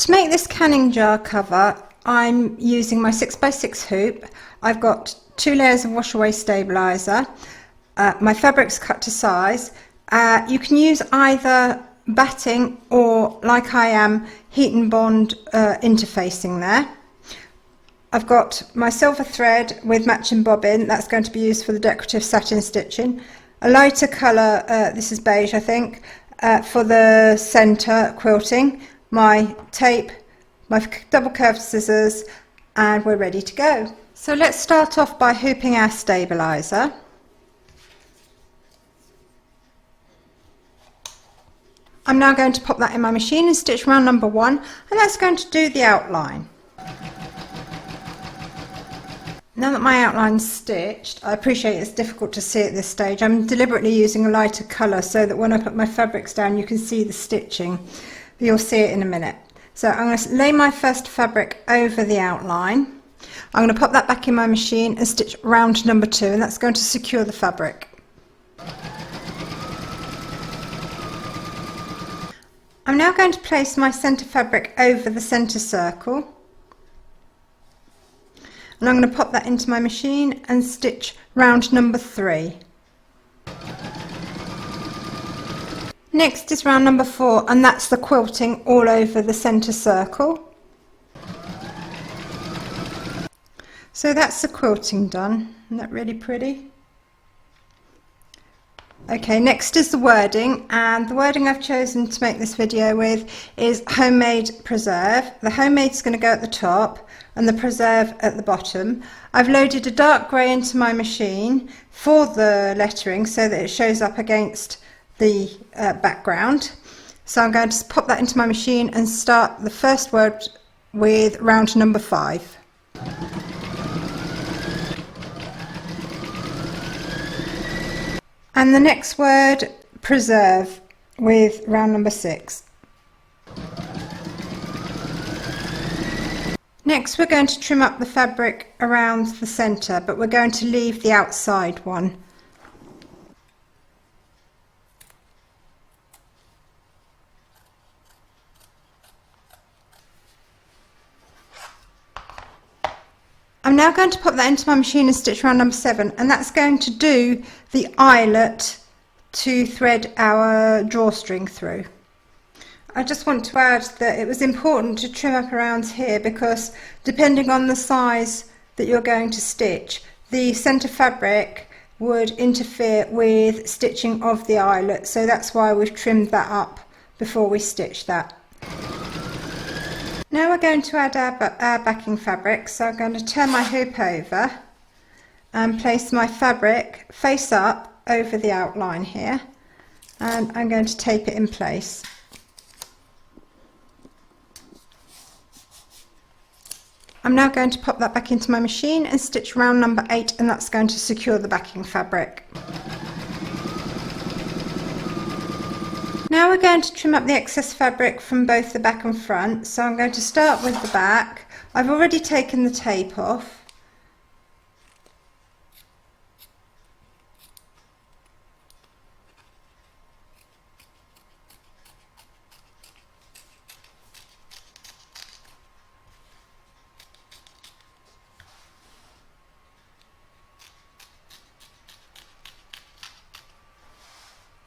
To make this canning jar cover, I'm using my 6x6 hoop. I've got 2 layers of wash away stabiliser. My fabric's cut to size. You can use either batting or, like I am, heat and bond interfacing there. I've got my silver thread with matching bobbin, that's going to be used for the decorative satin stitching. A lighter colour, this is beige I think, for the centre quilting. My tape, my double curved scissors, and we're ready to go. So let's start off by hooping our stabiliser. I'm now going to pop that in my machine and stitch round number 1, and that's going to do the outline. Now that my outline's stitched, I appreciate it's difficult to see at this stage. I'm deliberately using a lighter colour so that when I put my fabrics down you can see the stitching. But you'll see it in a minute. So I'm going to lay my first fabric over the outline. I'm going to pop that back in my machine and stitch round number 2, and that's going to secure the fabric. I'm now going to place my centre fabric over the centre circle. And I'm going to pop that into my machine and stitch round number 3. Next is round number 4, and that's the quilting all over the centre circle. So that's the quilting done. Isn't that really pretty? Okay, next is the wording, and the wording I've chosen to make this video with is homemade preserve. The homemade is going to go at the top and the preserve at the bottom. I've loaded a dark grey into my machine for the lettering so that it shows up against the background. So I'm going to pop that into my machine and start the first word with round number 5. And the next word, preserve, with round number 6. Next we're going to trim up the fabric around the centre, but we're going to leave the outside one. I'm now going to pop that into my machine and stitch round number 7, and that's going to do the eyelet to thread our drawstring through. I just want to add that it was important to trim up around here because depending on the size that you're going to stitch, the centre fabric would interfere with stitching of the eyelet, so that's why we've trimmed that up before we stitch that. Now we're going to add our backing fabric, so I'm going to turn my hoop over and place my fabric face up over the outline here, and I'm going to tape it in place. I'm now going to pop that back into my machine and stitch round number 8, and that's going to secure the backing fabric. Now we're going to trim up the excess fabric from both the back and front, so I'm going to start with the back. I've already taken the tape off.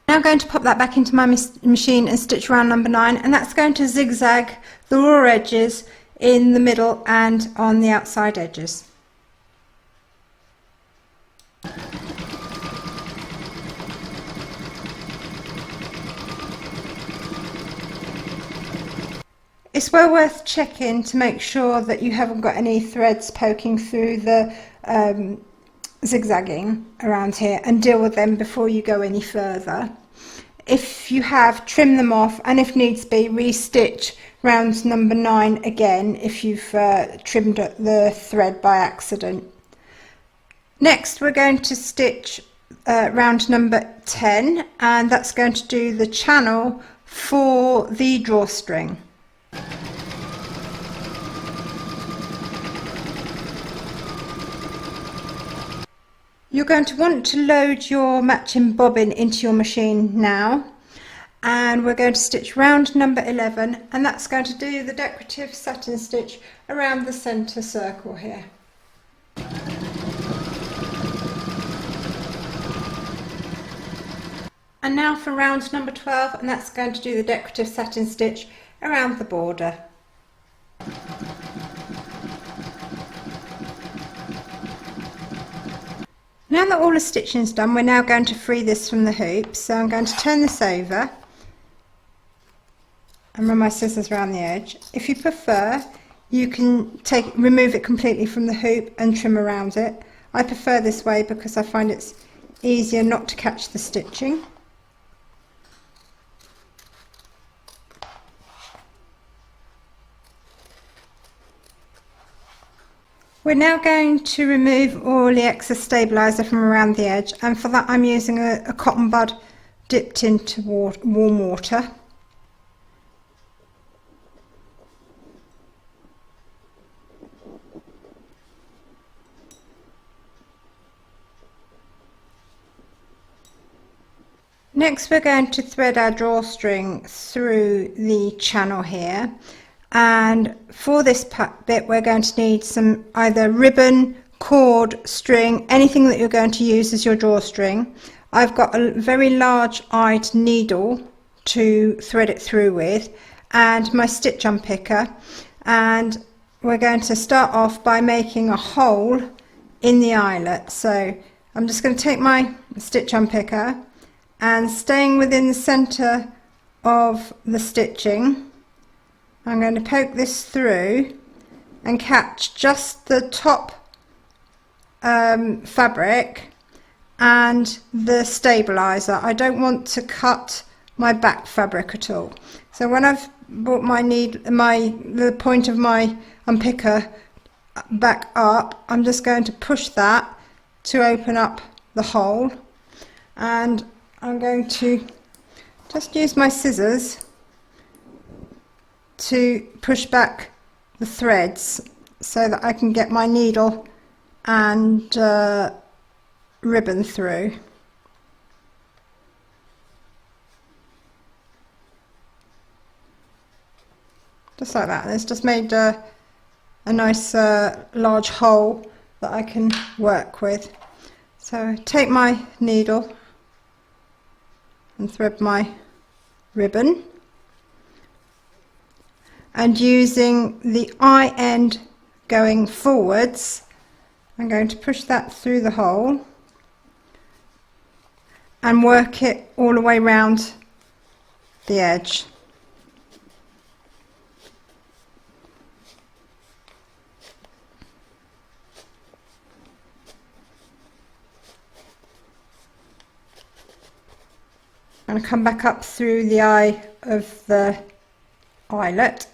Now I'm going to pop that back into my machine and stitch round number 9, and that's going to zigzag the raw edges in the middle and on the outside edges. It's well worth checking to make sure that you haven't got any threads poking through the zigzagging around here, and deal with them before you go any further. If you have, trim them off, and if needs be, re-stitch round number 9 again if you've trimmed the thread by accident. Next we're going to stitch round number 10, and that's going to do the channel for the drawstring. You're going to want to load your matching bobbin into your machine now, and we're going to stitch round number 11, and that's going to do the decorative satin stitch around the centre circle here. And now for round number 12, and that's going to do the decorative satin stitch around the border. Now that all the stitching is done, we're now going to free this from the hoop. So I'm going to turn this over and run my scissors around the edge. If you prefer, you can remove it completely from the hoop and trim around it. I prefer this way because I find it's easier not to catch the stitching. We're now going to remove all the excess stabiliser from around the edge, and for that I'm using a cotton bud dipped into warm water. Next we're going to thread our drawstring through the channel here. And for this bit we're going to need some either ribbon, cord, string, anything that you're going to use as your drawstring. I've got a very large-eyed needle to thread it through with, and my stitch unpicker, and we're going to start off by making a hole in the eyelet. So I'm just going to take my stitch unpicker and, staying within the centre of the stitching, I'm going to poke this through and catch just the top fabric and the stabiliser. I don't want to cut my back fabric at all. So when I've brought the point of my unpicker back up, I'm just going to push that to open up the hole, and I'm going to just use my scissors to push back the threads so that I can get my needle and ribbon through. Just like that. And it's just made a nice large hole that I can work with. So take my needle and thread my ribbon, and using the eye end going forwards, I'm going to push that through the hole and work it all the way round the edge. I'm going to come back up through the eye of the eyelet.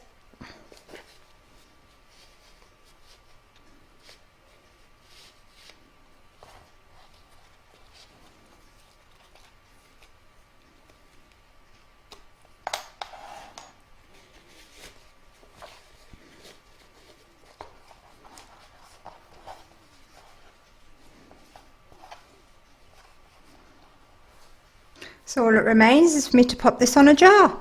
So all that remains is for me to pop this on a jar.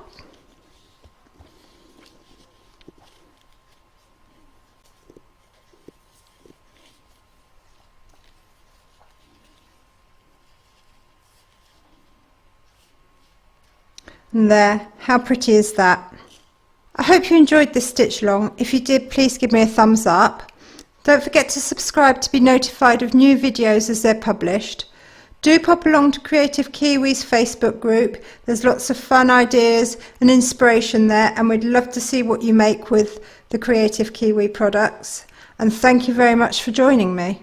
And there, how pretty is that? I hope you enjoyed this stitch along. If you did, please give me a thumbs up. Don't forget to subscribe to be notified of new videos as they're published. Do pop along to Kreative Kiwi's Facebook group. There's lots of fun ideas and inspiration there, and we'd love to see what you make with the Kreative Kiwi products. And thank you very much for joining me.